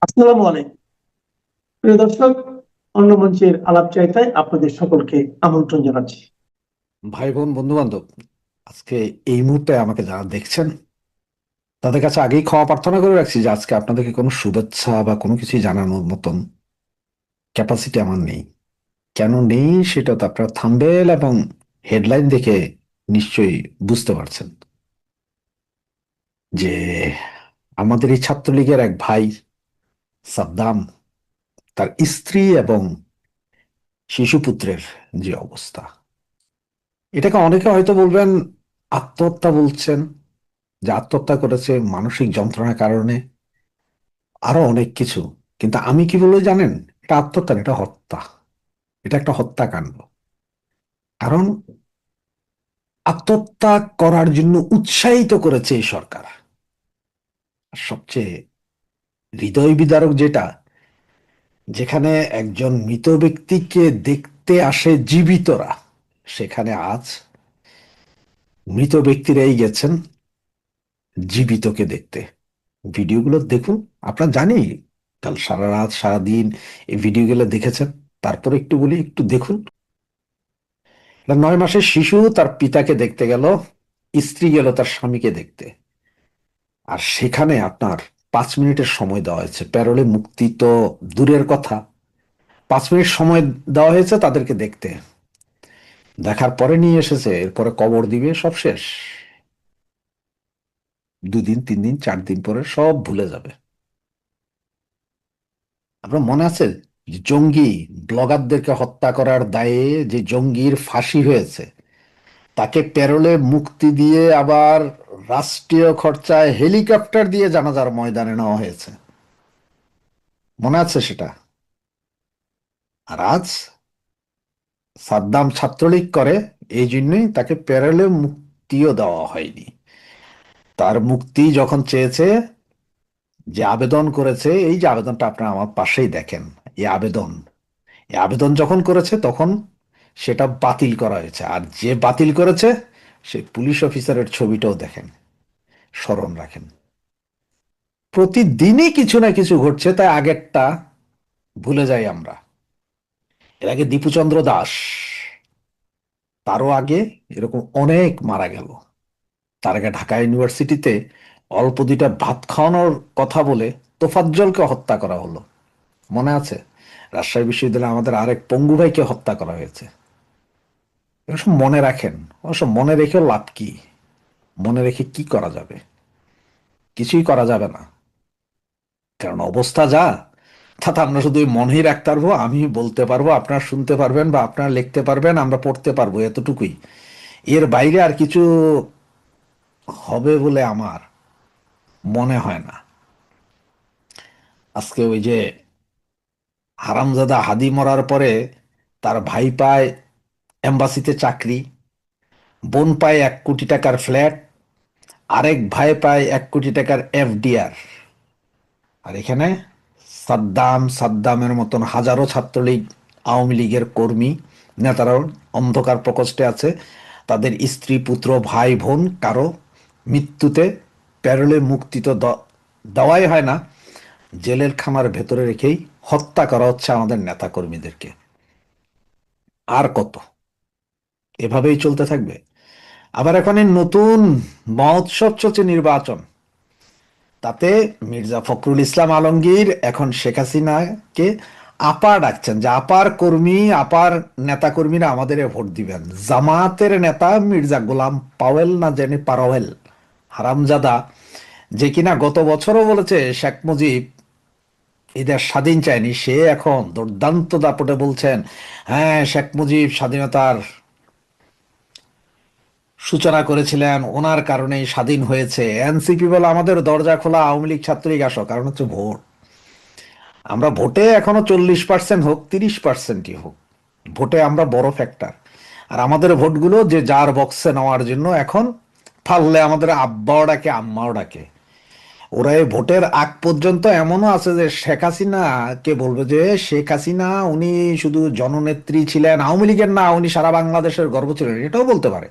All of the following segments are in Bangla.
আসসালামু আলাইকুম প্রিয় দর্শক। অন্য মঞ্চের আলাপচারিতায় আপনাদের সকলকে আমন্ত্রণ জানাচ্ছি। ভাই বোন বন্ধু বান্ধব, আজকে এই মুহূর্তে আমাকে যারা দেখছেন তাদের কাছে আগেই ক্ষমা প্রার্থনা করে রাখছি যে আজকে আপনাদেরকে কোনো শুভেচ্ছা বা কোনো কিছু জানানোর মতন ক্যাপাসিটি আমার নেই। কেন নেই সেটা তো আপনারা থাম্বনেল এবং হেডলাইন দেখে নিশ্চয়ই বুঝতে পারছেন যে আমাদের এই ছাত্রলীগের এক ভাই সাদ্দাম, তার স্ত্রী এবং শিশুপুত্রের যে অবস্থা, এটাকে অনেকে হয়তো বলবেন আত্মহত্যা, বলছেন যে আত্মহত্যা করেছে মানসিক যন্ত্রণার কারণে, আরো অনেক কিছু। কিন্তু আমি কি বলবো জানেন, এটা আত্মহত্যা না, এটা হত্যা। এটা একটা হত্যাকাণ্ড। কারণ আত্মহত্যা করার জন্য উৎসাহিত করেছে এই সরকার। আর সবচেয়ে হৃদয় বিদারক যেটা, যেখানে একজন মৃত ব্যক্তিকে দেখতে আসে জীবিতরা, সেখানে আজ মৃত ব্যক্তিরাই গেছেন জীবিতকে দেখতে। ভিডিওগুলো দেখুন। আপনার জানি কাল সারা রাত সারাদিন এই ভিডিওগুলো দেখেছেন, তারপরে একটু বলি, একটু দেখুন। একটা 9 মাসের শিশু তার পিতাকে দেখতে গেল, স্ত্রী গেল তার স্বামীকে দেখতে। আর সেখানে আপনার 5 মিনিটের সময় দেওয়া হয়েছে, প্যারোলে মুক্তি তো দূরের কথা, 5 মিনিট সময় দেওয়া হয়েছে তাদেরকে দেখতে। দেখার পরে নিয়ে এসেছে, এরপরে কবর দিবে, সব শেষ। 2 দিন 3 দিন 4 দিন পরে সব ভুলে যাবে। আপনার মনে আছে যে জঙ্গি ব্লগারদেরকে হত্যা করার দায়ে যে জঙ্গির ফাঁসি হয়েছে, তাকে প্যারোলে মুক্তি দিয়ে আবার রাষ্ট্রীয় খরচায় হেলিকপ্টার দিয়ে জানাজার ময়দানে নেওয়া হয়েছে। মনে আছে সেটা? আর আজ সাদ্দাম ছাত্রলীগ করে, এই জন্যই তাকে প্যারোলে মুক্তিও দেওয়া হয়নি। তার মুক্তি যখন চেয়েছে, যে আবেদন করেছে, এই যে আবেদনটা আপনারা আমার পাশেই দেখেন, এই আবেদন যখন করেছে তখন সেটা বাতিল করা হয়েছে। আর যে বাতিল করেছে সেই পুলিশ অফিসারের ছবিটাও দেখেন, স্মরণ রাখেন। প্রতিদিনই কিছু না কিছু ঘটছে, তাই আগেরটা ভুলে যাই আমরা। এর আগে দীপুচন্দ্র দাস, তারও আগে এরকম অনেক মারা গেল। তার আগে ঢাকা ইউনিভার্সিটিতে অল্প 2টা ভাত খাওয়ানোর কথা বলে তোফাজ্জলকে হত্যা করা হলো, মনে আছে? রাজশাহী বিশ্ববিদ্যালয়ে আমাদের আরেক পঙ্গু ভাইকে হত্যা করা হয়েছে। এসব মনে রাখেন। অবশ্য মনে রেখেও লাভ কি? মনে রেখে কি করা যাবে? কিছুই করা যাবে না, কারণ অবস্থা যা, তাতে আমরা শুধু ওই মনেই রাখতে পারবো, আমি বলতে পারবো, আপনারা শুনতে পারবেন বা আপনারা লিখতে পারবেন, আমরা পড়তে পারবো, এতটুকুই। এর বাইরে আর কিছু হবে বলে আমার মনে হয় না। আজকে ওই যে হারামজাদা হাদি মরার পরে তার ভাই পায় এম্বাসিতে চাকরি, বোন পায় 1 কোটি টাকার ফ্ল্যাট, আরেক ভাই পায় 1 কোটি টাকার এফডিআর। আর এখানে সাদ্দামের মতন হাজারো ছাত্রলীগ, আওয়ামী লীগের কর্মী, নেতারাও অন্ধকার প্রকোষ্ঠে আছে। তাদের স্ত্রী পুত্র ভাই বোন কারো মৃত্যুতে প্যারোলে মুক্তি তো দেওয়াই হয় না, জেলের খামার ভেতরে রেখেই হত্যা করা হচ্ছে আমাদের নেতা কর্মীদেরকে। আর কত এভাবেই চলতে থাকবে? আবার এখন এই নতুন মহোৎসব চলছে, নির্বাচন। তাতে মির্জা ফখরুল ইসলাম আলমগীর এখন শেখ হাসিনাকে আপা ডাকছেন, যে আপার কর্মী, আপার নেতা কর্মীরা আমাদের ভোট দিবেন। জামাতের নেতা মির্জা গোলাম পাওয়েল, না জানি পারওয়েল, হারামজাদা, যে কিনা গত বছরও বলেছে শেখ মুজিব এই দেশ স্বাধীন চায়নি, সে এখন দুর্দান্ত দাপটে বলছেন হ্যাঁ, শেখ মুজিব স্বাধীনতার সূচনা করেছিলেন, ওনার কারণেই স্বাধীন হয়েছে। এনসিপি বলে আমাদের দরজা খোলা, আওয়ামী লীগ ছাত্রলীগ আসো, কারণ হচ্ছে ভোট। আমরা ভোটে এখনো 40% হোক, 30%ই হোক, ভোটে আমরা বড় ফ্যাক্টর। আর আমাদের ভোটগুলো যে যার বক্সে নেওয়ার জন্য এখন পারলে আমাদের আব্বাও ডাকে, আম্মাও ডাকে। ওরা এই ভোটের আগ পর্যন্ত এমনও আছে যে শেখ হাসিনা কে বলবে যে শেখ হাসিনা উনি শুধু জননেত্রী ছিলেন, আওয়ামী লীগের না, উনি সারা বাংলাদেশের গর্ব ছিলেন, এটাও বলতে পারে।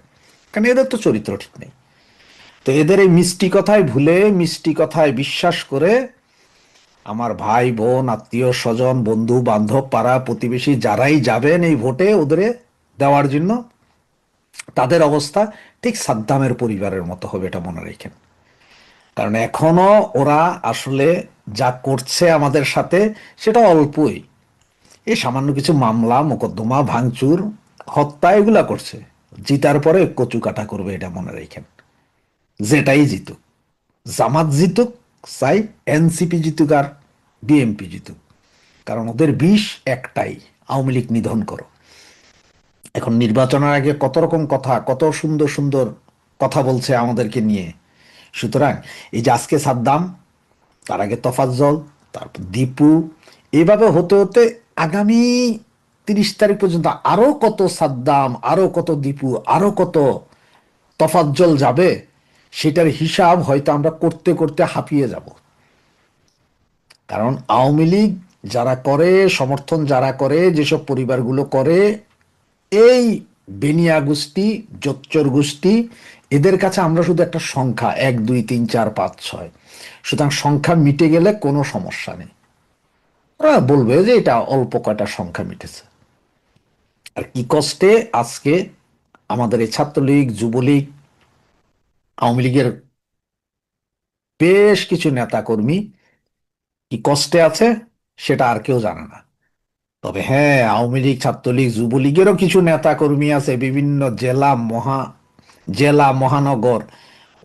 কারণ এদের তো চরিত্র ঠিক নেই। তো এদের এই মিষ্টি কথায় ভুলে, মিষ্টি কথায় বিশ্বাস করে আমার ভাই বোন আত্মীয় স্বজন বন্ধু বান্ধব পাড়া প্রতিবেশী যারাই যাবেন এই ভোটে ওদের দেওয়ার জন্য, তাদের অবস্থা ঠিক সাদ্দামের পরিবারের মতো হবে, এটা মনে রাখেন। কারণ এখনো ওরা আসলে যা করছে আমাদের সাথে সেটা অল্পই, এই সামান্য কিছু মামলা মোকদ্দমা ভাঙচুর হত্যা এগুলা করছে। জিতার পরে কচু কাটা করবে, এটা মনে রাখেন। যেটাই জিতুক, জামাত জিতুক চাই, এনসিপি জিতুক আর বিএমপি জিতুক, কারণ ওদের বিষ একটাই, আওয়ামী লীগ নিধন করো। এখন নির্বাচনের আগে কত রকম কথা, কত সুন্দর সুন্দর কথা বলছে আমাদেরকে নিয়ে। সুতরাং এই যে আজকে সাদ্দাম, তার আগে তফাজ্জল, তারপর দীপু, এভাবে হতে হতে আগামী 30 তারিখ পর্যন্ত আরো কত সাদ্দাম, আরো কত দীপু, আরো কত তফাজ্জল যাবে, সেটার হিসাব হয়তো আমরা করতে করতে হাঁপিয়ে যাব। কারণ আওয়ামী লীগ যারা করে, সমর্থন যারা করে, যেসব পরিবারগুলো করে, এই বেনিয়া গোষ্ঠী, জোচ্চর গোষ্ঠী, এদের কাছে আমরা শুধু একটা সংখ্যা, 1 2 3 4 5 6। সুতরাং সংখ্যা মিটে গেলে কোনো সমস্যা নেই, ওরা বলবে যে এটা অল্প কয়টা সংখ্যা মিটেছে। আর কি কষ্টে আজকে আমাদের এই ছাত্রলীগ, যুবলীগ, আওয়ামী লীগের বেশ কিছু নেতা কর্মী কি কষ্টে আছে সেটা আর কেউ জানে না। তবে হ্যাঁ, আওয়ামী লীগ, ছাত্রলীগ, যুবলীগেরও কিছু নেতা কর্মী আছে বিভিন্ন জেলা মহানগর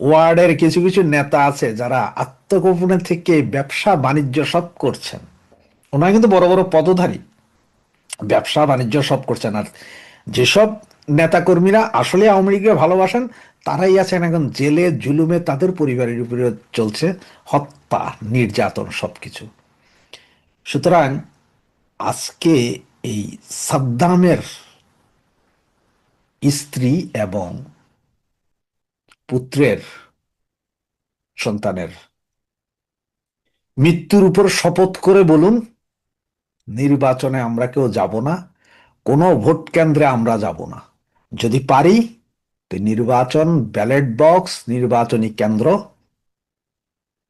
ওয়ার্ডের কিছু কিছু নেতা আছে যারা আত্মগোপনে থেকে ব্যবসা বাণিজ্য সব করছেন। ওনারা কিন্তু বড় বড় পদধারী, ব্যবসা বাণিজ্য সব করছেন। আর যেসব নেতা কর্মীরা আসলে আওয়ামী লীগকে ভালোবাসেন, তারাই আছেন এখন জেলে, জুলুমে, তাদের পরিবারের উপরে চলছে হত্যা, নির্যাতন, সবকিছু। সুতরাং আজকে এই সাদ্দামের স্ত্রী এবং পুত্রের সন্তানের মৃত্যুর উপর শপথ করে বলুন, নির্বাচনে আমরা কেউ যাব না, কোনো ভোট কেন্দ্রে আমরা যাব না। যদি পারি তো নির্বাচন, ব্যালট বক্স, নির্বাচনী কেন্দ্র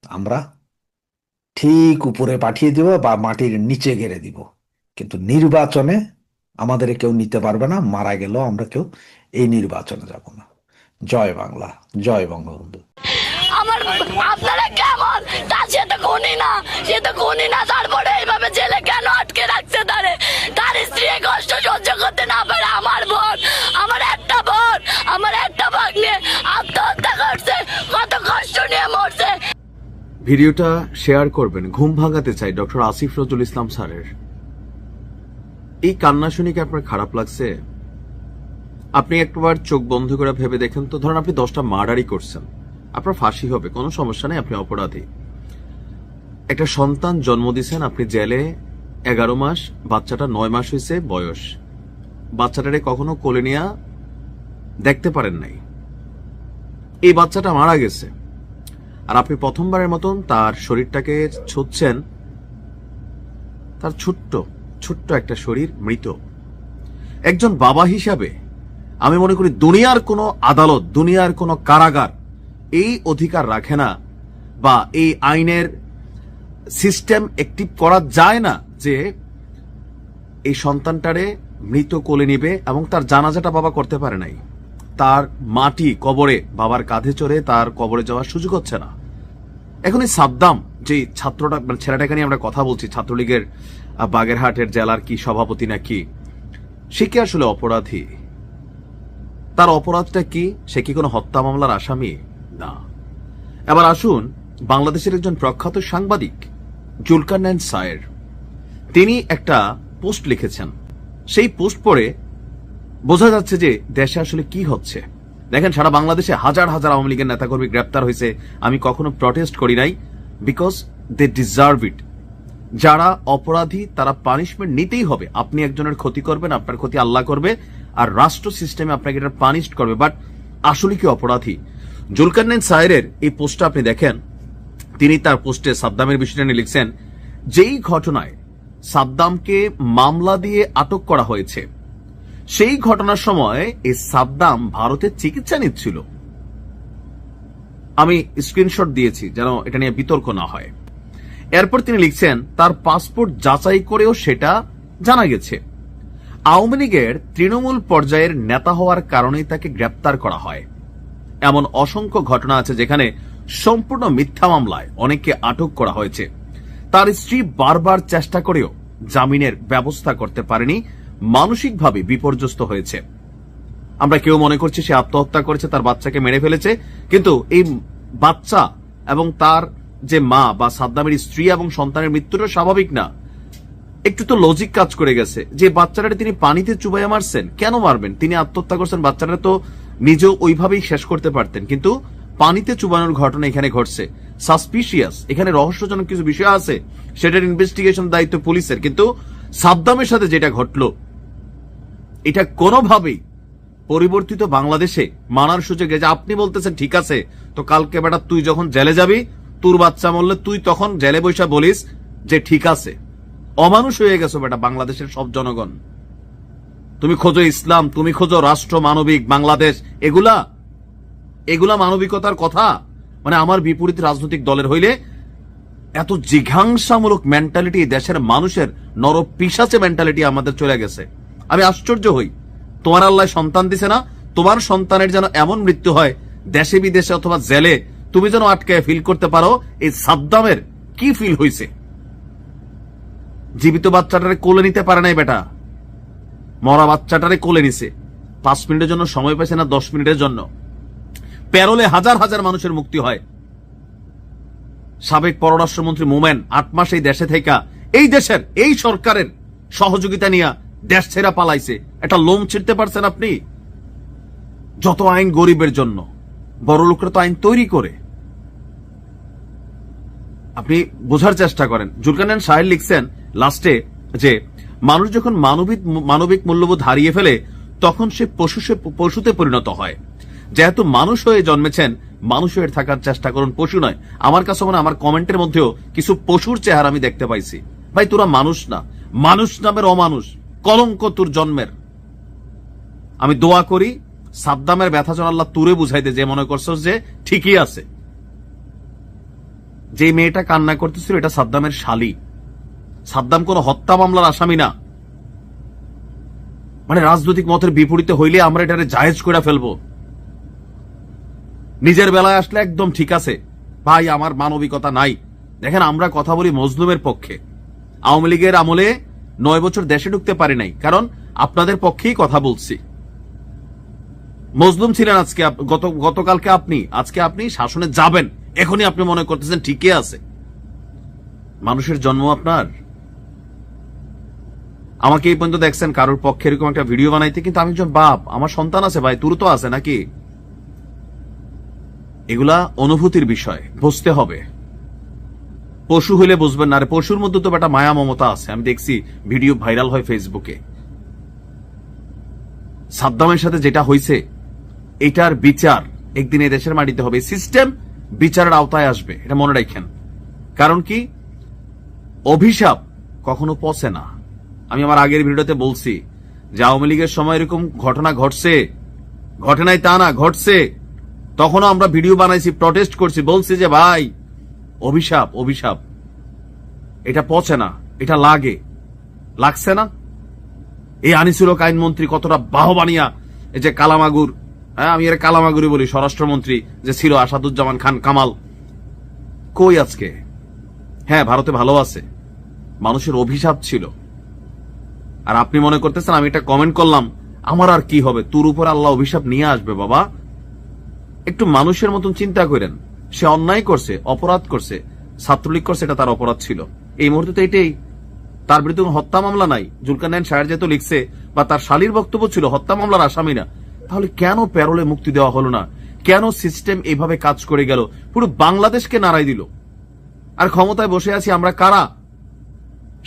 আমরা ঠিক উপরে পাঠিয়ে দিব বা মাটির নিচে গেড়ে দিব, কিন্তু নির্বাচনে আমাদের কেউ নিতে পারবে না। মারা গেলেও আমরা কেউ এই নির্বাচনে যাব না। জয় বাংলা, জয় বঙ্গবন্ধু। আমার আপনারা কেমন, সে তো খুনি না, সে তো খুনি না, তারপরে এইভাবে জেলে কেন আটকে রাখছে তারে? তার স্ত্রী কষ্ট সহ্য করতে না পারে। আমার বোন, আমার একটা বোন, আমার একটা ভাগ্নে আত্মহত্যা করছে, কত কষ্ট নিয়ে মরছে। ভিডিওটা শেয়ার করবেন। ঘুম ভাঙাতে চাই ডক্টর আসিফ নজরুল ইসলাম স্যারের। এই কান্না শুনে কি আপনার খারাপ লাগছে? আপনি একবার চোখ বন্ধ করে ভেবে দেখেন তো, ধরেন আপনি 10টা মার্ডারই করছেন, আপনার ফাঁসি হবে, কোনো সমস্যা নেই, আপনি অপরাধী। একটা সন্তান জন্ম দিয়েছেন, আপনি জেলে 11 মাস, বাচ্চাটা 9 মাস হয়েছে বয়স, বাচ্চাটারে কখনো কোলে নিয়ে দেখতে পারেন নাই, এই বাচ্চাটা মারা গেছে, আর আপনি প্রথমবারের মতন তার শরীরটাকে ছুঁচ্ছেন। তার ছোট্ট ছোট্ট একটা শরীর মৃত। একজন বাবা হিসাবে আমি মনে করি দুনিয়ার কোনো আদালত, দুনিয়ার কোনো কারাগার এই অধিকার রাখে না, বা এই আইনের সিস্টেম অ্যাক্টিভ করা যায় না যে এই সন্তানটারে মৃত কোলে নিবে এবং তার জানাজাটা বাবা করতে পারে নাই। তার মাটি কবরে বাবার কাঁধে চড়ে তার কবরে যাওয়ার সুযোগ হচ্ছে না। এখন এই সাদ্দাম, যে ছাত্রটা, মানে ছেলেটাকে নিয়ে আমরা কথা বলছি, ছাত্রলীগের বাগেরহাটের জেলার কি সভাপতি নাকি, সে কি আসলে অপরাধী? তার অপরাধটা কি? সে কি কোনো হত্যা মামলার আসামি? না। এবার আসুন, বাংলাদেশের একজন প্রখ্যাত সাংবাদিক জুলকারনাইন সায়ের, তিনি একটা পোস্ট লিখেছেন। সেই পোস্ট পড়ে বোঝা যাচ্ছে যে দেশে আসলে কি হচ্ছে। দেখেন, সারা বাংলাদেশে হাজার হাজার আওয়ামী লীগের নেতাকর্মী গ্রেপ্তার হয়েছে। আমি কখনো প্রটেস্ট করি নাই, বিকজ দে ডিজার্ভ ইট। যারা অপরাধী তারা পানিশমেন্ট নিতেই হবে। আপনি একজনের ক্ষতি করবেন, আপনার ক্ষতি আল্লাহ করবে, আর রাষ্ট্র সিস্টেমে আপনাকে এটা পানিশ করবে। বাট আসলে কি অপরাধী? জুলকারনাইন সায়েরের এই পোস্টটা আপনি দেখেন, তিনি তার পোস্টে সাদ্দামের বিষয়টা নিয়ে লিখছেন, যেই ঘটনায় সাদ্দামকে মামলা দিয়ে আটক করা হয়েছে, সেই ঘটনার সময় এই সাদ্দাম ভারতে চিকিৎসা নিচ্ছিল। আমি স্ক্রিনশট দিয়েছি যেন এটা নিয়ে বিতর্ক না হয়। এরপর তিনি লিখছেন তার পাসপোর্ট যাচাই করেও সেটা জানা গেছে। আওয়ামী লীগের তৃণমূল পর্যায়ের নেতা হওয়ার কারণেই তাকে গ্রেপ্তার করা হয়। এমন অসংখ্য ঘটনা আছে যেখানে সম্পূর্ণ মিথ্যা মামলায় অনেককে আটক করা হয়েছে। তার স্ত্রী বারবার চেষ্টা করেও জামিনের ব্যবস্থা করতে পারেনি, মানসিকভাবে বিপর্যস্ত হয়েছে। আমরা কেউ মনে করছি সে আত্মহত্যা করেছে, তার বাচ্চাকে মেরে ফেলেছে, কিন্তু এই বাচ্চা এবং তার যে মা বা সাদ্দামের স্ত্রী এবং সন্তানের মৃত্যুটা স্বাভাবিক না। একটু তো লজিক কাজ করে গেছে যে বাচ্চাটাকে তিনি পানিতে চুবাইয়া মারছেন, কেন মারবেন? তিনি আত্মহত্যা করছেন, বাচ্চাটা তো নিজেও ওইভাবেই শেষ করতে পারতেন, কিন্তু পানিতে চুবানোর ঘটনা এখানে ঘটছে। সাসপিশিয়াস, এখানে রহস্যজনক কিছু বিষয় আছে, সেটার ইনভেস্টিগেশন দায়িত্ব পুলিশের। কিন্তু সাদ্দামের সাথে যেটা ঘটলো এটা কোনোভাবেই পরিবর্তিত বাংলাদেশে মানার সুযোগ। যে আপনি বলতেছেন ঠিক আছে, তো কালকে বেটা তুই যখন জেলে যাবি, তোর বাচ্চা মরলে তুই তখন জেলে বৈশা বলিস যে ঠিক আছে। অমানুষ হয়ে গেছো বেটা বাংলাদেশের সব জনগণ। তুমি খোঁজো ইসলাম, তুমি খোঁজো রাষ্ট্র মানবিক বাংলাদেশ, এগুলা মানবিকতার কথা? মানে আমার বিপরীত রাজনৈতিক দলের হইলে এত জিঘাংসামূলক মেন্টালিটি দেশের মানুষের নরপিশাচে মেন্টালিটি আমাদের চলে গেছে। আমি আশ্চর্য হই, তোমার আল্লাহ সন্তান দিছে না, তোমার সন্তানের যেন এমন মৃত্যু হয় দেশে বিদেশে অথবা জেলে, তুমি যেন আটকায় ফিল করতে পারো এই সাদ্দামের কি ফিল হইছে। জীবিত বাচ্চাটারে কোলে নিতে পারে নাই বেটা, মরা বাচ্চাটারে কোলে নিছে। 5 মিনিটের জন্য সময় পাইছে না, 10 মিনিটের জন্য। প্যারোলে হাজার হাজার মানুষের মুক্তি হয়। সাবেক পররাষ্ট্রমন্ত্রী মোমেন 8 মাস এই দেশে থেকে এই দেশের এই সরকারের সহযোগিতা নিয়ে দেশ ছেড়া পালাইছে। একটা লোম ছিঁড়তে পারছেন আপনি? যত আইন গরিবের জন্য, বড় লোকরা তো আইন তৈরি করে। আপনি বোঝার চেষ্টা করেন। জুলকারনাইন সাহেব লিখছেন লাস্টে যে মানুষ যখন মানবিক মূল্যবোধ হারিয়ে ফেলে তখন সে পশুতে পরিণত হয়। যেহেতু মানুষ হয়ে জন্মেছেন, মানুষ হয়ে থাকার চেষ্টা করুন, পশু নয়। আমার কাছে মনে আমার কমেন্টের মধ্যেও কিছু পশুর চেহারা আমি দেখতে পাইছি। ভাই তোরা মানুষ না, মানুষ নামের অমানুষ, কলঙ্ক তোর জন্মের। আমি দোয়া করি সাদ্দামের ব্যথা যেন আল্লাহ তুরে বুঝাইতে, যে মনে করছস যে ঠিকই আছে। যে মেয়েটা কান্না করতেছিল এটা সাদ্দামের শালী। সাদ্দাম কোন হত্যা মামলার আসামি না। মানে রাজনৈতিক মতের বিপরীতে হইলে আমরা এটারে জায়েজ করে ফেলবো, নিজের বেলায় আসলে একদম ঠিক আছে। ভাই আমার মানবিকতা নাই। দেখেন আমরা কথা বলি মজলুমের পক্ষে। আওয়ামী লীগের আমলে 9 বছর দেশে ঢুকতে পারি নাই, কারণ আপনাদের পক্ষেই কথা বলছি। মজলুম ছিলেন আজকে, গতকালকে আপনি, আজকে আপনি শাসনে যাবেন, এখনই আপনি মনে করতেছেন ঠিকই আছে। মানুষের জন্ম আপনার। আমাকে এই পর্যন্ত দেখছেন কারোর পক্ষে এরকম একটা ভিডিও বানাইতে, কিন্তু আমি একজন বাপ, আমার সন্তান আছে ভাই, তোর তো আছে নাকি? এগুলা অনুভূতির বিষয়, বুঝতে হবে। পশু হইলে বুঝবেন না। আরে পশুর মধ্যে তো একটা মায়া মমতা আছে। আমি দেখছি ভিডিও ভাইরাল হয় ফেসবুকে। সাদ্দামের সাথে যেটা হয়েছে এটার বিচার একদিন এই দেশের মাটিতে হবে। সিস্টেম বিচারের আওতায় আসবে, এটা মনে রাখেন। কারণ কি, অভিশাপ কখনো পচে না। আমি আমার আগের ভিডিওতে বলছি যে আওয়ামী লীগের সময় এরকম ঘটনা ঘটছে, ঘটে নাই তা না, ঘটছে। তখনও আমরা ভিডিও বানাইছি, প্রটেস্ট করছি, বলছি যে ভাই অভিশাপ অভিশাপ, এটা পচে না, এটা লাগে। লাগছে না? এই আনিসুল হক আইনমন্ত্রী কতটা বাহবানিয়া, এই যে কালামাগুর, হ্যাঁ আমি এর কালামাগুরি বলি, স্বরাষ্ট্রমন্ত্রী যে ছিল আসাদুজ্জামান খান কামাল, কই আজকে? হ্যাঁ ভারতে ভালো আছে, মানুষের অভিশাপ ছিল। আর আপনি মনে করতেছেন আমি এটা কমেন্ট করলাম আমার আর কি হবে, তোর উপর আল্লাহ অভিশাপ নিয়ে আসবে। বাবা একটু মানুষের মতন চিন্তা করেন। সে অন্যায় করছে, অপরাধ করছে, ছাত্রলীগ করছে, এটা তার অপরাধ ছিল। এই মুহূর্তে তো এটাই, তার বিরুদ্ধে হত্যা মামলা নাই। জুলকারনাইন সাহেব যেহেতু লিখছে বা তার শালীর বক্তব্য ছিল হত্যা মামলার আসামি না, তাহলে কেন প্যারোলে মুক্তি দেওয়া হলো না? কেন সিস্টেম এইভাবে কাজ করে গেল? পুরো বাংলাদেশকে নাড়াই দিল। আর ক্ষমতায় বসে আছি আমরা কারা?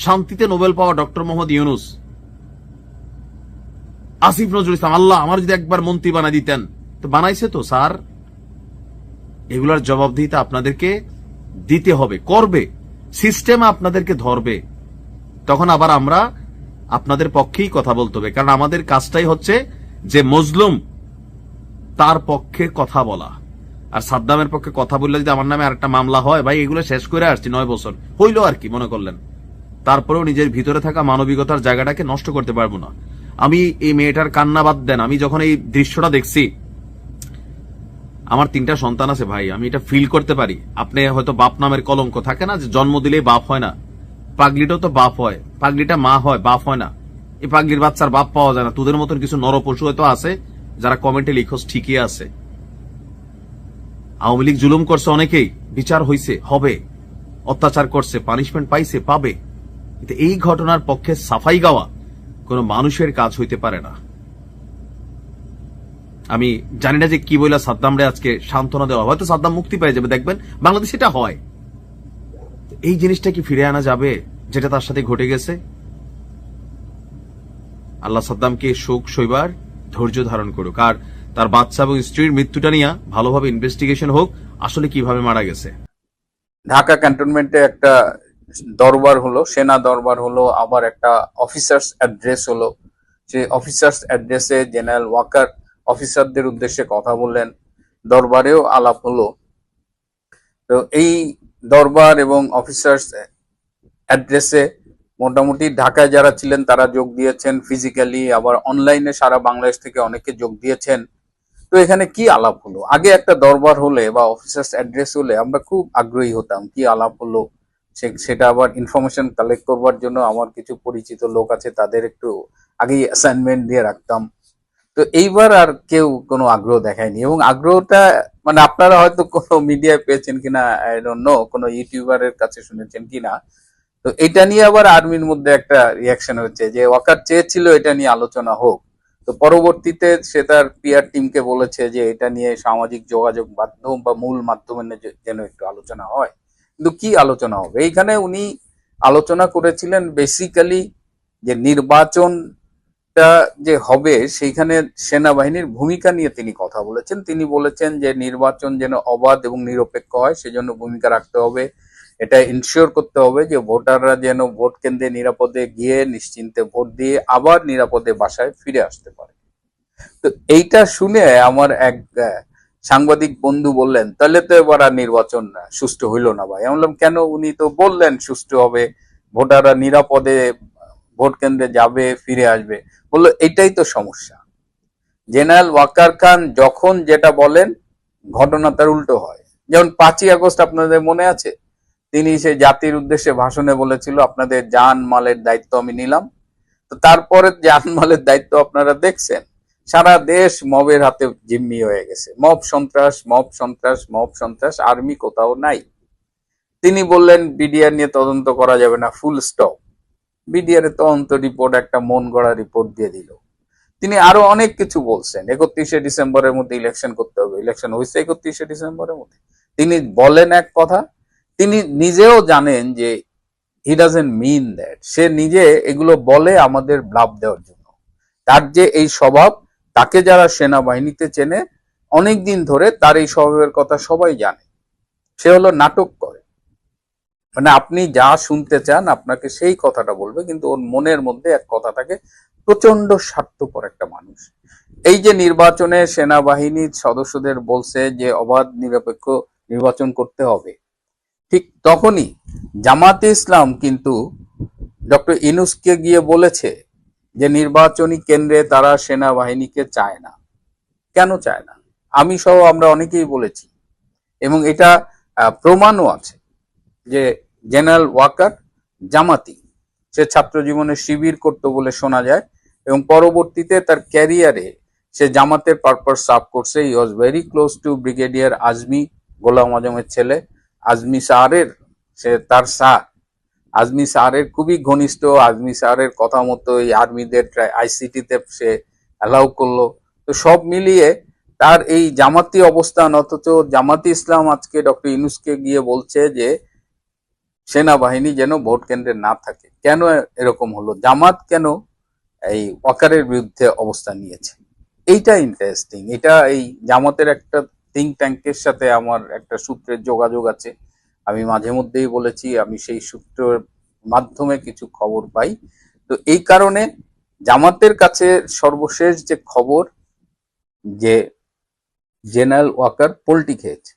শান্তিতে নোবেল পাওয়া ডক্টর মোহাম্মদ ইউনূস, আসিফ নজরুল ইসলাম। আল্লাহ আমার যদি একবার মন্ত্রী বানাই দিতেন। তো বানাইছে তো স্যার। এগুলার জবাবদিহিতা আপনাদেরকে দিতে হবে, করবে সিস্টেম, আপনাদেরকে ধরবে। তখন আবার আমরা আপনাদের পক্ষেই কথা বলতে হবে, কারণ আমাদের কাজটাই হচ্ছে যে মজলুম তার পক্ষে কথা বলা। আর সাদ্দামের পক্ষে কথা বললে যদি আমার নামে আরেকটা মামলা হয়, ভাই এগুলো শেষ করে আসছি 9 বছর হইলো আর কি মনে করলেন, তারপরেও নিজের ভিতরে থাকা মানবিকতার জায়গাটাকে নষ্ট করতে পারবো না। আমি এই মেয়েটার কান্না বাদ দেন, আমি যখন এই দৃশ্যটা দেখছি, আমার 3টা সন্তান আছে ভাই, আমি এটা ফিল করতে পারি। আপনি হয়তো বাপ নামের কলঙ্ক থাকে না, যে জন্ম দিলেই বাপ হয় না, পাগলিটাও তো বাপ হয়, পাগলিটা মা হয়, বাপ হয় না। এই পাগলির বাচ্চার বাপ পাওয়া যায় না। তোদের মতন কিছু নরপশু হয়তো আছে যারা কমেন্টে লিখোস, ঠিকই আছে। আওয়ামী লীগ জুলুম করছে অনেকেই, বিচার হইছে, হবে, অত্যাচার করছে, পানিশমেন্ট পাইছে, পাবে। কিন্তু এই ঘটনার পক্ষে সাফাই গাওয়া কোনো মানুষের কাজ হইতে পারে না। আমি জানি না যে কি বইলা সাদ্দামরে আজকে সান্ত্বনা দেওয়া, হয়তো সাদ্দাম মুক্তি পেয়ে যাবে, দেখবেন বাংলাদেশে এটা হয়। এই জিনিসটা কি ফিরে আনা যাবে যেটা তার সাথে ঘটে গেছে? আল্লাহ সাদ্দামকে শোক সইবার ধৈর্য ধারণ করুক, আর তার বাচ্চা এবং স্ত্রীর মৃত্যুটা নিয়ে ভালোভাবে ইনভেস্টিগেশন হোক, আসলে কিভাবে মারা গেছে। ঢাকা ক্যান্টনমেন্টে একটা দরবার হলো, সেনা দরবার হলো, আবার একটা অফিসার্স অ্যাড্রেস হলো। সেই অফিসার্স অ্যাড্রেসে জেনারেল ওয়াকার অফিসারদের উদ্দেশ্যে কথা বললেন, দরবারেও আলাপ হলো। তো এই দরবার এবং অফিসার্স অ্যাড্রেসে মোটামুটি ঢাকায় যারা ছিলেন তারা যোগ দিয়েছেন ফিজিক্যালি, আবার অনলাইনে সারা বাংলাদেশ থেকে অনেকে যোগ দিয়েছেন। তো এখানে কি আলাপ হলো? আগে একটা দরবার হলে বা অফিসার্স অ্যাড্রেস হলে আমরা খুব আগ্রহী হতাম, কি আলাপ হলো সেটা আবার ইনফরমেশন কালেক্ট করবার জন্য আমার কিছু পরিচিত লোক আছে, তাদের একটু আগেই অ্যাসাইনমেন্ট দিয়ে রাখতাম। তো এইবার আর কেউ কোনো আগ্রহ দেখায়নি, এবং আগ্রহটা মানে আপনারা হয়তো কোনো মিডিয়ায় পেয়েছেন কিনা, আই ডোন্ট নো, কোনো ইউটিউবারের কাছে শুনেছেন কিনা। তো এটা নিয়ে আবার আর্মির মধ্যে একটা রিয়াকশন হচ্ছে যে ওয়াকার চেয়েছিল এটা নিয়ে আলোচনা হোক। তো পরবর্তীতে সে তার পিআর টিমকে বলেছে যে এটা নিয়ে সামাজিক যোগাযোগ মাধ্যম বা মূল মাধ্যমে যেন একটু আলোচনা হয়। কিন্তু কি আলোচনা হবে? এইখানে উনি আলোচনা করেছিলেন বেসিক্যালি যে নির্বাচনটা যে হবে সেইখানে সেনাবাহিনীর ভূমিকা নিয়ে তিনি কথা বলেছেন। তিনি বলেছেন যে নির্বাচন যেন অবাধ এবং নিরপেক্ষ হয়, সেজন্য ভূমিকা রাখতে হবে। এটা ইনশিওর করতে হবে যে ভোটাররা যেন ভোট কেন্দ্রে নিরাপদে গিয়ে নিশ্চিন্তে ভোট দিয়ে আবার নিরাপদে বাসায় ফিরে আসতে পারে। তো এইটা শুনে আমার এক সাংবাদিক বন্ধু বললেন, তাহলে তো এবার আর নির্বাচন সুষ্ঠু হইল না ভাই। আমি বললাম কেন? উনি তো বললেন সুষ্ঠু হবে, ভোটাররা নিরাপদে ভোট কেন্দ্রে যাবে, ফিরে আসবে। বললো এটাই তো সমস্যা। জেনারেল ওয়াকার খান যখন যেটা বলেন ঘটনা তার উল্টো হয়। যেমন 5ই আগস্ট আপনাদের মনে আছে, তিনি সে জাতির উদ্দেশ্যে ভাষণে বলেছিল আপনাদের জান মালের দায়িত্ব আমি নিলাম। তো তারপরে জান মালের দায়িত্ব আপনারা দেখছেন, সারা দেশ মবের হাতে জিম্মি হয়ে গেছে। মব সন্ত্রাস, মব সন্ত্রাস, মব সন্ত্রাস, আর্মি কোথাও নাই। তিনি বললেন বিডিআর নিয়ে তদন্ত করা যাবে না, ফুল স্টপ। বিডিআর এর তদন্ত রিপোর্ট একটা মন গড়া রিপোর্ট দিয়ে দিল। তিনি আরো অনেক কিছু বলছেন, 31শে ডিসেম্বরের মধ্যে ইলেকশন করতে হবে। ইলেকশন হয়েছে 31শে ডিসেম্বরের মধ্যে। তিনি বলেন এক কথা, তিনি নিজেও জানেন যে হি ডাজন্ট মিন দ্যাট। সে নিজে এগুলো বলে আমাদের ব্লাফ দেওয়ার জন্য। তার যে এই স্বভাব, তাকে যারা সেনাবাহিনীতে চেনে অনেকদিন ধরে, তার এই স্বভাবের কথা সবাই জানে। সে হলো নাটক করে, মানে আপনি যা শুনতে চান আপনাকে সেই কথাটা বলবে, কিন্তু ওর মনের মধ্যে এক কথা থাকে। প্রচন্ড স্বার্থপর একটা মানুষ। এই যে নির্বাচনে সেনাবাহিনীর সদস্যদের বলছে যে অবাধ নিরপেক্ষ নির্বাচন করতে হবে, ঠিক তখনই জামাতে ইসলাম কিন্তু ডক্টর ইউনূসকে গিয়ে বলেছে যে নির্বাচনী কেন্দ্রে তারা সেনাবাহিনীকে চায় না। কেন চায় না? আমি সহ আমরা অনেকেই বলেছি, এবং এটা প্রমাণও আছে যে জেনারেল ওয়াকার জামাতি, সে ছাত্র জীবনে শিবির করতো বলে শোনা যায়, এবং পরবর্তীতে তার ক্যারিয়ারে সে জামাতের পারপাস সার্ভ করছে। He was very close to brigadier Azmi, Ghulam আজমের ছেলে আজমি সাহারের, সে তার স্যার আজমি সাহারের খুবই ঘনিষ্ঠ। আজমি সাহারের কথা মতো এই আর্মিদের আইসিটিতে সে অ্যালাউ করলো। তো সব মিলিয়ে তার এই জামাতি অবস্থান, অথচ জামাতি ইসলাম আজকে ডক্টর ইউনূসকে গিয়ে বলছে যে সেনাবাহিনী যেন ভোট কেন্দ্রে না থাকে। কেন এরকম হলো? জামাত কেন এই ওয়াকারের বিরুদ্ধে অবস্থান নিয়েছে? এইটা ইন্টারেস্টিং। এটা এই জামাতের একটা থিঙ্ক ট্যাঙ্কের সাথে আমার একটা সূত্রের যোগাযোগ আছে। আমি মাঝে মধ্যেই বলেছি, আমি সেই সূত্রের মাধ্যমে কিছু খবর পাই। তো এই কারণে জামাতের কাছে সর্বশেষ যে খবর যে জেনারেল ওয়াকার পোল্টি খেয়েছে।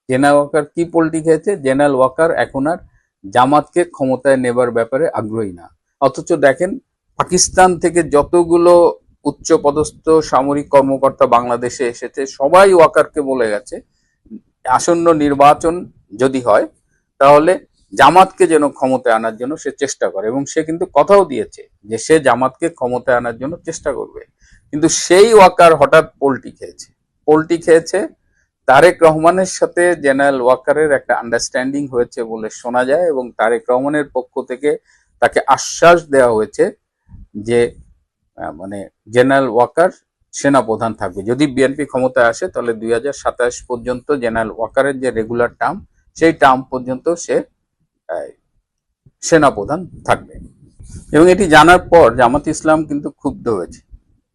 জেনারেল ওয়াকার কি পোল্টি খেয়েছে? জেনারেল ওয়াকার এখন আর জামাতকে ক্ষমতায় নেবার ব্যাপারে আগ্রহী না। অথচ দেখেন, পাকিস্তান থেকে যতগুলো উচ্চ পদস্থ সামরিক কর্মকর্তা বাংলাদেশে এসেছে, সবাই ওয়াকারকে বলে গেছে আসন্ন নির্বাচন যদি হয় তাহলে জামাতকে যেন ক্ষমতায় আনার জন্য সে চেষ্টা করে, এবং সে কিন্তু কথাও দিয়েছে যে সে জামাতকে ক্ষমতায় আনার জন্য চেষ্টা করবে। কিন্তু সেই ওয়াকার হঠাৎ পোল্টি খেয়েছে। তারেক রহমানের সাথে জেনারেল ওয়াকারের একটা আন্ডারস্ট্যান্ডিং হয়েছে বলে শোনা যায়, এবং তারেক রহমানের পক্ষ থেকে তাকে আশ্বাস দেওয়া হয়েছে যে মানে জেনারেল ওয়াকার সেনাপ্রধান থাকবে। যদি বিএনপি ক্ষমতায় আসে তাহলে 2027 পর্যন্ত জেনারেল ওয়াকারের যে রেগুলার টার্ম, সেই টার্ম পর্যন্ত সে সেনাপ্রধান থাকবে। এবং এটি জানার পর জামাত ইসলাম কিন্তু ক্ষুব্ধ হয়েছে,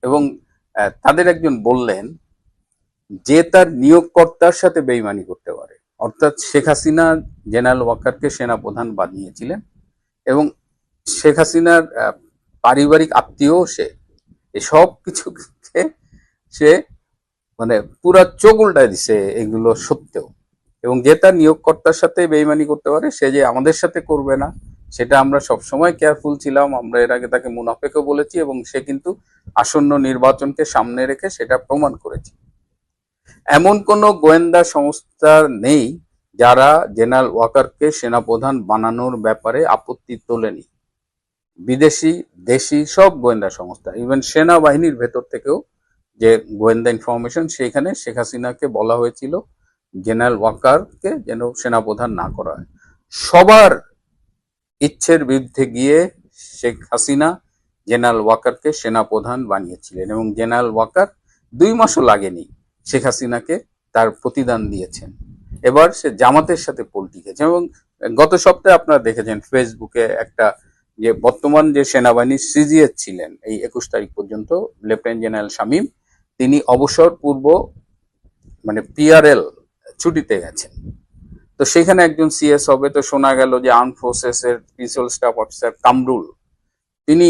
এবং তাদের একজন বললেন যে তার নিয়োগকর্তার সাথে বেইমানি করতে পারে, অর্থাৎ শেখ হাসিনা জেনারেল ওয়াকারকে সেনাপ্রধান বানিয়েছিলেন, এবং শেখ হাসিনার পারিবারিক আত্মীয় সে, সব কিছুকে সে মানে পুরা চোখ উল্টায় দিছে এগুলো সত্ত্বেও। এবং যে তার নিয়োগকর্তার সাথে বেইমানি করতে পারে, সে যে আমাদের সাথে করবে না সেটা আমরা সবসময় কেয়ারফুল ছিলাম। আমরা এর আগে তাকে মুনাফেকও বলেছি, এবং সে কিন্তু আসন্ন নির্বাচনকে সামনে রেখে সেটা প্রমাণ করেছে। এমন কোন গোয়েন্দা সংস্থা নেই যারা জেনারেল ওয়াকারকে সেনাপ্রধান বানানোর ব্যাপারে আপত্তি তোলেনি। বিদেশি, দেশি সব গোয়েন্দা সংস্থা, ইভেন সেনাবাহিনীর ভেতর থেকেও যে গোয়েন্দা ইনফরমেশন, সেখানে শেখ হাসিনাকে বলা হয়েছিল জেনারেল ওয়াকারকে যেন সেনাপ্রধান না করা হয়। সবার ইচ্ছের বিরুদ্ধে গিয়ে শেখ হাসিনা জেনারেল ওয়াকারকে সেনাপ্রধান বানিয়েছিলেন, এবং জেনারেল ওয়াকার 2 মাসও লাগেনি শেখ হাসিনাকে তার প্রতিদান দিয়েছেন। এবার সে জামাতের সাথে পোল্টি খেয়েছে। এবং গত সপ্তাহে আপনারা দেখেছেন ফেসবুকে একটা, যে বর্তমান যে সেনাবাহিনীর সিজিএস ছিলেন এই 21 তারিখ পর্যন্ত লেফটেন্যান্ট জেনারেল শামীম, তিনি অবসর পূর্ব মানে পিআরএল ছুটিতে গেছেন। তো সেখানে একজন সিএস হবে। তো শোনা গেল যে আর্ম ফোর্সেস এর প্রিন্সিপাল স্টাফ অফিসার কামরুল, তিনি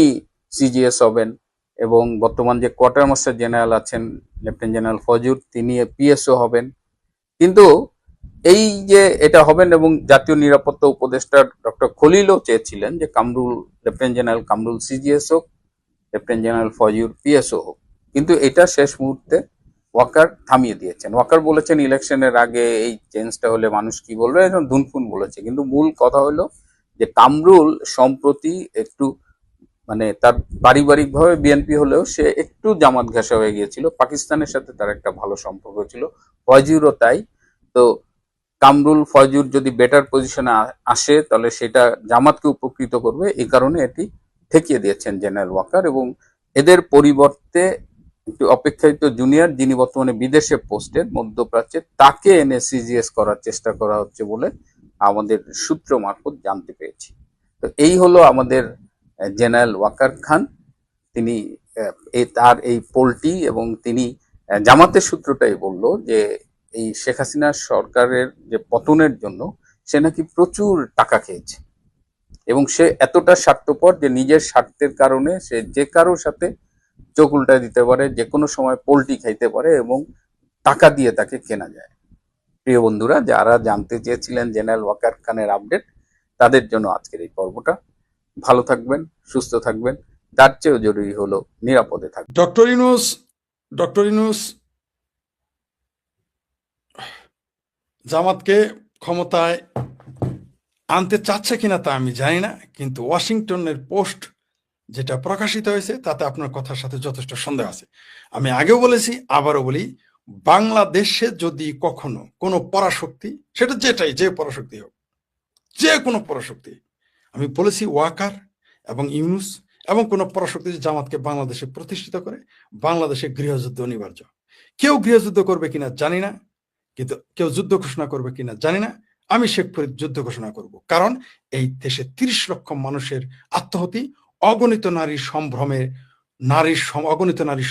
সিজিএস হবেন, এবং বর্তমান যে কোয়ার্টার মাস্টার জেনারেল আছেন লেফটেন্যান্ট জেনারেল ফজুর, তিনি পিএসও হবেন। কিন্তু এই যে এটা হবেন, এবং জাতীয় নিরাপত্তা উপদেষ্টা ডক্টর খলিলও চেয়েছিলেন যে Kamrul, lieutenant general Kamrul CGS হোক, লেফটেন্যান্ট জেনারেল ফজুর পিএসও হোক। কিন্তু এটা শেষ মুহূর্তে ওয়াকার থামিয়ে দিয়েছেন। ওয়াকার বলেছেন ইলেকশনের আগে এই চেঞ্জটা হলে মানুষ কি বলবে, এখন দুনফুন বলেছে। কিন্তু মূল কথা হলো যে কামরুল সম্প্রতি একটু মানে তার পারিবারিক ভাবে বিএনপি হলেও সে একটু জামাত ঘেঁষা হয়ে গিয়েছিল, পাকিস্তানের সাথে তার একটা ভালো সম্পর্ক ছিল, ফজুরও তাই। তো কামরুল ফজুর যদি বেটার পজিশনে আসে তাহলে সেটা জামাতকে উপকৃত করবে, এই কারণে এটি ঠেকিয়ে দিয়েছেন জেনারেল ওয়াকার। এবং এদের পরিবর্তে একটু অপেক্ষাকৃত জুনিয়র, যিনি বর্তমানে বিদেশে পোস্টেড মধ্যপ্রাচ্যে, তাকে এনে সিজিএস করার চেষ্টা করা হচ্ছে বলে আমাদের সূত্র মারফত জানতে পেরেছি। তো এই হলো আমাদের জেনারেল ওয়াকার খান। তিনি তার এই পোল্টি, এবং তিনি জামাতের সূত্রটাই বলল যে এই শেখ হাসিনা সরকারের যে পতনের জন্য সে নাকি প্রচুর টাকা খেয়েছে, এবং সে এতটা স্বার্থপর যে নিজের স্বার্থের কারণে সে যে কারোর সাথে চোখ উল্টায় দিতে পারে, যে কোনো সময় পোল্টি খাইতে পারে, এবং টাকা দিয়ে তাকে কেনা যায়। প্রিয় বন্ধুরা, যারা জানতে চেয়েছিলেন জেনারেল ওয়াকার খানের আপডেট, তাদের জন্য আজকের এই পর্বটা। ভালো থাকবেন, সুস্থ থাকবেন, তার চেয়েও জরুরি হলো নিরাপদে থাকবেন। ডক্টর ইউনূস জামাতকে ক্ষমতায় আনতে চাচ্ছে কিনা তা আমি জানি না, কিন্তু ওয়াশিংটনের পোস্ট যেটা প্রকাশিত হয়েছে তাতে আপনার কথার সাথে যথেষ্ট সন্দেহ আছে। আমি আগেও বলেছি, আবারও বলি, বাংলাদেশে যদি কখনো কোনো পরাশক্তি, সেটা যেটাই, যে পরাশক্তি হোক, যে কোনো পরাশক্তি, আমি বলেছি ওয়াকার এবং ইউনূস এবং কোনো পরাশক্তি জামাতকে বাংলাদেশে প্রতিষ্ঠিত করে, বাংলাদেশে গৃহযুদ্ধ অনিবার্য। কেউ গৃহযুদ্ধ করবে কিনা জানি না, কিন্তু কেউ যুদ্ধ ঘোষণা করবে কিনা জানি না। আমি শেখ ফরিদ যুদ্ধ ঘোষণা করব, কারণ এই দেশে 30 লক্ষ মানুষের আত্মহতি, অগণিত নারীর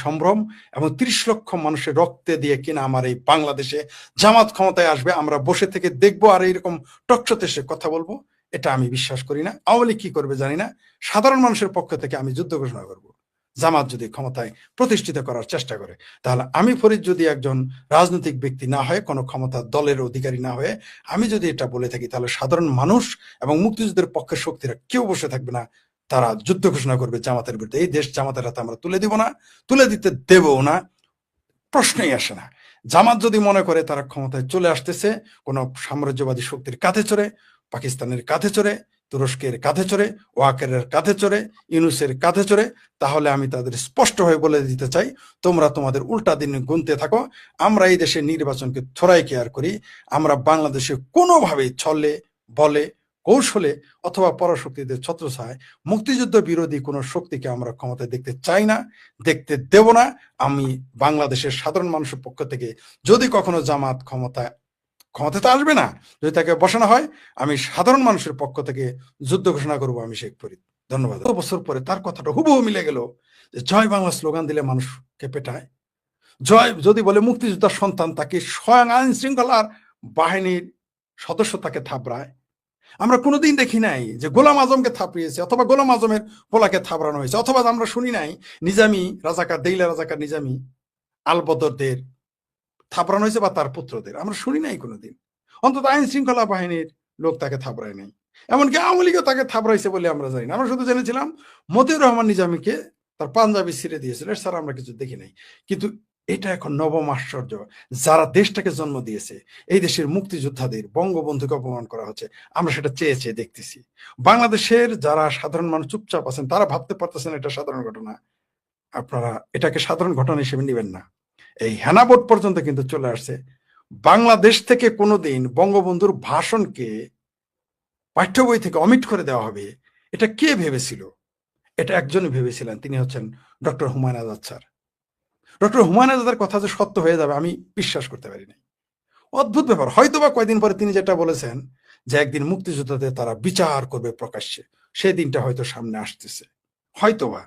সম্ভ্রম এবং 30 লক্ষ মানুষের রক্তে দিয়ে কিনা আমার এই বাংলাদেশে জামাত ক্ষমতায় আসবে, আমরা বসে থেকে দেখবো আর এইরকম টকশোতে এসে কথা বলবো, এটা আমি বিশ্বাস করি না। আওয়ামী লীগ কি করবে জানি না। সাধারণ মানুষের পক্ষ থেকে আমি যুদ্ধ ঘোষণা করব জামাত যদি ক্ষমতায় প্রতিষ্ঠিত করার চেষ্টা করে, তাহলে আমি ফরিদ যদি একজন রাজনৈতিক ব্যক্তি না হয়ে, কোনো ক্ষমতা দলের অধিকারী না হয়ে আমি যদি এটা বলে থাকি, তাহলে সাধারণ মানুষ এবং মুক্তিযুদ্ধের পক্ষের শক্তিরা কেউ বসে থাকবে না, তারা যুদ্ধ ঘোষণা করবে জামাতের বিরুদ্ধে। এই দেশ জামাতের হাতে আমরা তুলে দিব না, তুলে দিতে দেবও না, প্রশ্নই আসে না। জামাত যদি মনে করে তারা ক্ষমতায় চলে আসতেছে কোনো সাম্রাজ্যবাদী শক্তির কাঁধে চড়ে, পাকিস্তানের কাঁধে চড়ে, তুরস্কের কাঁধে চড়ে, ওয়াকারের কাঁধে চড়ে, ইউনুসের কাঁধে চড়ে, তাহলে আমি তাদের স্পষ্ট হয়ে বলে দিতে চাই, তোমরা তোমাদের উল্টা দিন গুনতে থাকো। আমরা এই দেশের নির্বাচনকে থোড়াই কেয়ার করি। আমরা বাংলাদেশে কোনোভাবেই ছলে বলে কৌশলে অথবা পরাশক্তিদের ছত্রছায়ায় মুক্তিযুদ্ধ বিরোধী কোনো শক্তিকে আমরা ক্ষমতায় দেখতে চাই না, দেখতে দেব না। আমি বাংলাদেশের সাধারণ মানুষের পক্ষ থেকে যদি কখনো জামাত ক্ষমতায় তো আসবে না, যদি তাকে বসানো হয়, আমি সাধারণ মানুষের পক্ষ থেকে যুদ্ধ ঘোষণা করবো আমি শেখ ফরিদ। ধন্যবাদ। বছর পরে তার কথাটা হুবহু মিলে গেল যে জয় বাংলা স্লোগান দিলে মানুষকে পেটায়, জয় যদি বলে মুক্তিযোদ্ধার সন্তান, তাকে স্বয়ং আইন শৃঙ্খলার বাহিনীর সদস্য তাকে থাপড়ায়। আমরা কোনোদিন দেখি নাই যে গোলাম আজমকে থাপড়িয়েছে অথবা গোলাম আজমের পোলাকে থাপড়ানো হয়েছে, অথবা আমরা শুনি নাই নিজামী রাজাকার, দেইলা রাজাকার নিজামী আলবদরদের থাপড়ানো হয়েছে বা তার পুত্রদের, আমরা শুনি নাই কোনোদিন। অন্তত আইন শৃঙ্খলা বাহিনীর লোক তাকে থাপড়ায় নাই, এমনকি আওয়ামী লীগও তাকে থাপড়াইছে বলে আমরা জানি না। আমরা শুধু জেনেছিলাম মতিউর রহমান নিজামীকে তার পাঞ্জাবি ছিঁড়ে দিয়েছিল, স্যার আমরা কিছু দেখি নাই। কিন্তু এটা এখন নবম আশ্চর্য, যারা দেশটাকে জন্ম দিয়েছে, এই দেশের মুক্তিযোদ্ধাদের, বঙ্গবন্ধুকে অপমান করা হচ্ছে। আমরা সেটা চেয়ে চেয়ে দেখতেছি। বাংলাদেশের যারা সাধারণ মানুষ চুপচাপ আছেন, তারা ভাবতে পারতেছেন এটা সাধারণ ঘটনা। আপনারা এটাকে সাধারণ ঘটনা হিসেবে নেবেন না। এই হেনাবোট পর্যন্ত কিন্তু চলে আসছে। বাংলাদেশ থেকে কোনোদিন বঙ্গবন্ধুর ভাষণকে পাঠ্য বই থেকে অমিট করে দেওয়া হবে, এটা কে ভেবেছিল? এটা একজনই ভেবেছিলেন, তিনি হচ্ছেন doctor Humayun Azad sir. Doctor Humayun আজাদের কথা যে সত্য হয়ে যাবে আমি বিশ্বাস করতে পারিনি। অদ্ভুত ব্যাপার। হয়তোবা কয়েকদিন পরে তিনি যেটা বলেছেন যে একদিন মুক্তিযোদ্ধাদের তারা বিচার করবে প্রকাশ্যে, সেই দিনটা হয়তো সামনে আসতেছে, হয়তোবা।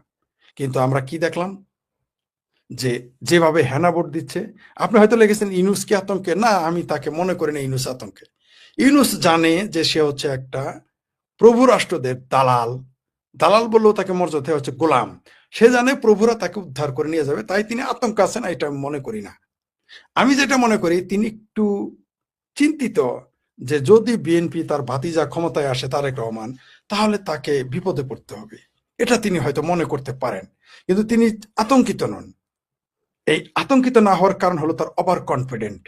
কিন্তু আমরা কি দেখলাম, যে যেভাবে হেনাবোট দিচ্ছে। আপনি হয়তো লেগেছেন ইউনুসকে আতঙ্কে, না আমি তাকে মনে করি না ইউনুস আতঙ্কে। ইউনুস জানে যে সে হচ্ছে একটা প্রভু রাষ্ট্রদের দালাল, দালাল বললেও তাকে মর্যাদা হচ্ছে গোলাম। সে জানে প্রভুরা তাকে উদ্ধার করে নিয়ে যাবে, তাই তিনি আতঙ্ক আছেন, এটা আমি মনে করি না। আমি যেটা মনে করি, তিনি একটু চিন্তিত যে যদি বিএনপি তার ভাতিজা ক্ষমতায় আসে, তারেক রহমান, তাহলে তাকে বিপদে পড়তে হবে, এটা তিনি হয়তো মনে করতে পারেন। কিন্তু তিনি আতঙ্কিত নন। এই আতঙ্কিত না হওয়ার কারণ হলো তার ওভার কনফিডেন্ট।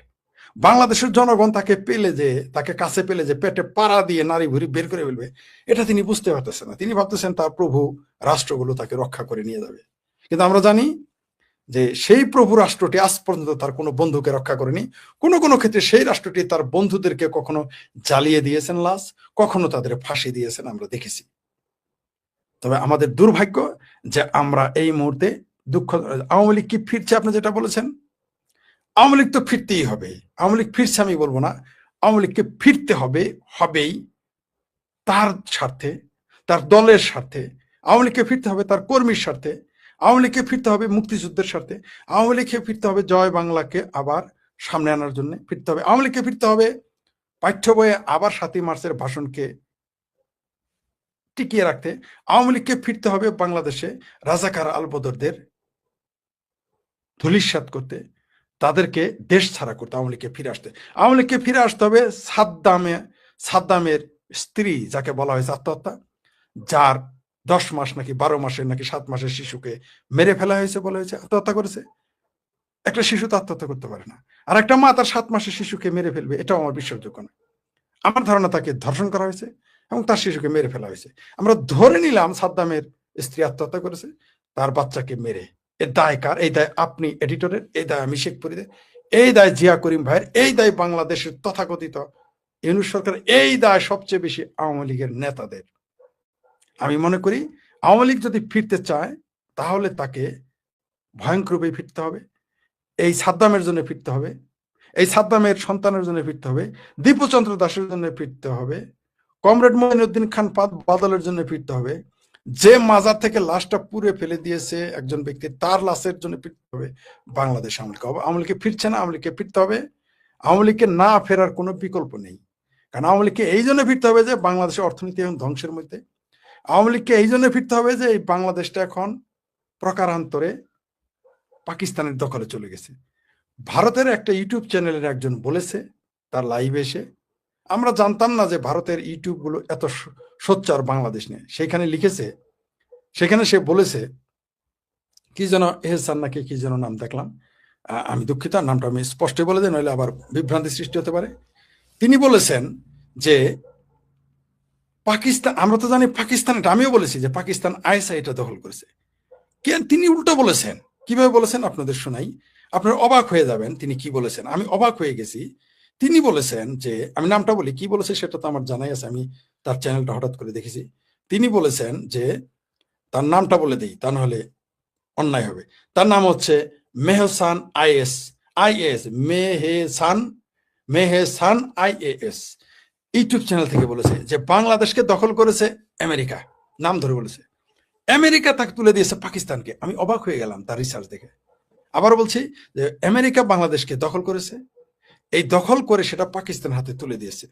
বাংলাদেশের জনগণ তাকে পেলে, যে তাকে কাছে পেলে যে পেটে পাড়া দিয়ে নারী ভুড়ি বের করে ফেলবে, এটা তিনি বুঝতে পারতেছেন না। তিনি ভাবতেছেন তার প্রভু রাষ্ট্রগুলো তাকে রক্ষা করে নিয়ে যাবে। কিন্তু আমরা জানি যে সেই প্রভু রাষ্ট্রটি আজ পর্যন্ত তার কোনো বন্ধুকে রক্ষা করেনি। কোনো কোনো ক্ষেত্রে সেই রাষ্ট্রটি তার বন্ধুদেরকে কখনো জ্বালিয়ে দিয়েছেন লাশ, কখনো তাদের ফাঁসি দিয়েছেন, আমরা দেখেছি। তবে আমাদের দুর্ভাগ্য যে আমরা এই মুহূর্তে দুঃখ, আওয়ামী লীগ কি ফিরছে আপনি যেটা বলেছেন, আওয়ামী লীগ তো ফিরতেই হবে। আওয়ামী লীগ ফিরছে আমি বলবো না, আওয়ামী লীগকে ফিরতে হবে, হবেই, তার স্বার্থে, তার দলের স্বার্থে। আওয়ামী লীগকে ফিরতে হবে তার কর্মীর স্বার্থে, আওয়ামী লীগকে ফিরতে হবে মুক্তিযুদ্ধের স্বার্থে, আওয়ামী লীগকে ফিরতে হবে জয় বাংলাকে আবার সামনে আনার জন্য ফিরতে হবে, আওয়ামী লীগকে ফিরতে হবে পাঠ্য বইয়ে আবার 7ই মার্চের ভাষণকে টিকিয়ে রাখতে, আওয়ামী লীগকে ফিরতে হবে বাংলাদেশে রাজাকার আলবদরদের ধূলিসাৎ করতে, তাদেরকে দেশ ছাড়া করতে, আওয়ামী লীগকে ফিরে আসতে। আওয়ামী লীগকে ফিরে আসতে হবে সাদ্দামের স্ত্রী, যাকে বলা হয়েছে আত্মহত্যা, যার 10 মাস নাকি 12 মাসের নাকি 7 মাসের শিশুকে মেরে ফেলা হয়েছে, বলা হয়েছে আত্মহত্যা করেছে। একটা শিশু তো আত্মহত্যা করতে পারে না, আর একটা মা তার 7 মাসের শিশুকে মেরে ফেলবে, এটাও আমার বিশ্বাসযোগ্য না। আমার ধারণা তাকে ধর্ষণ করা হয়েছে এবং তার শিশুকে মেরে ফেলা হয়েছে। আমরা ধরে নিলাম সাদ্দামের স্ত্রী আত্মহত্যা করেছে তার বাচ্চাকে মেরে। এর দায় কার? এই দায় আপনি এডিটরের, এই দায় আমি শেখ ফরিদের, এই দায় জিয়া করিম ভাইয়ের, এই দায় বাংলাদেশের তথাকথিত ইউনূস সরকার, এই দায় সবচেয়ে বেশি আওয়ামী লীগের নেতাদের। আমি মনে করি আওয়ামী লীগ যদি ফিরতে চায় তাহলে তাকে ভয়ঙ্করভাবে ফিরতে হবে। এই সাদ্দামের জন্য ফিরতে হবে, এই সাদ্দামের সন্তানের জন্য ফিরতে হবে, দীপুচন্দ্র দাসের জন্য ফিরতে হবে, কমরেড মঈনুদ্দিন খান বাদলের জন্য ফিরতে হবে, যে মাজার থেকে লাশটা পুড়ে ফেলে দিয়েছে একজন ব্যক্তি, তার লাশের জন্য ফিরতে হবে বাংলাদেশ আওয়ামী লীগ। আওয়ামী লীগকে ফিরছে না, আওয়ামী লীগকে ফিরতে হবে। আওয়ামী লীগকে না ফেরার কোনো বিকল্প নেই, কারণ আওয়ামী লীগকে এই জন্য ফিরতে হবে যে বাংলাদেশের অর্থনীতি এখন ধ্বংসের মধ্যে। আওয়ামী লীগকে এই জন্য ফিরতে হবে যে এই বাংলাদেশটা এখন প্রকারান্তরে পাকিস্তানের দখলে চলে গেছে। ভারতের একটা ইউটিউব চ্যানেলের একজন বলেছে তার লাইভে এসে, আমরা জানতাম না যে ভারতের ইউটিউব গুলো এত সোচ্চার বাংলাদেশ নিয়ে। সেখানে লিখেছে, সেখানে সে বলেছে কি যেন এহসান নাকি কি যেন নাম দেখলাম, আমি দুঃখিত, নামটা আমি স্পষ্ট বলে দিই, নইলে আবার বিভ্রান্তি সৃষ্টি হতে পারে। তিনি বলেছেন যে পাকিস্তান, আমরা তো জানি পাকিস্তান, এটা আমিও বলেছি যে পাকিস্তান আইএসআই এটা দখল করেছে। তিনি উল্টো বলেছেন। কিভাবে বলেছেন আপনাদের শোনাই, আপনারা অবাক হয়ে যাবেন তিনি কি বলেছেন। আমি অবাক হয়ে গেছি। তিনি বলেছেন যে, আমি নামটা বলি, কি বলেছে সেটা তো আমার জানাই আছে, আমি তার চ্যানেলটা হঠাৎ করে দেখেছি। তিনি বলেছেন যে, তার নামটা বলে দিই তা নাহলে অন্যায় হবে। তার নাম হচ্ছে Mehsan is মেহেসান IAS YouTube channel থেকে বলেছে যে বাংলাদেশকে দখল করেছে আমেরিকা, নাম ধরে বলেছে। আমেরিকা তাকে তুলে দিয়েছে পাকিস্তানকে। আমি অবাক হয়ে গেলাম তার রিসার্চ দেখে। আবার বলছি যে আমেরিকা বাংলাদেশকে দখল করেছে, এই দখল করে সেটা পাকিস্তান হাতে তুলে দিয়েছে।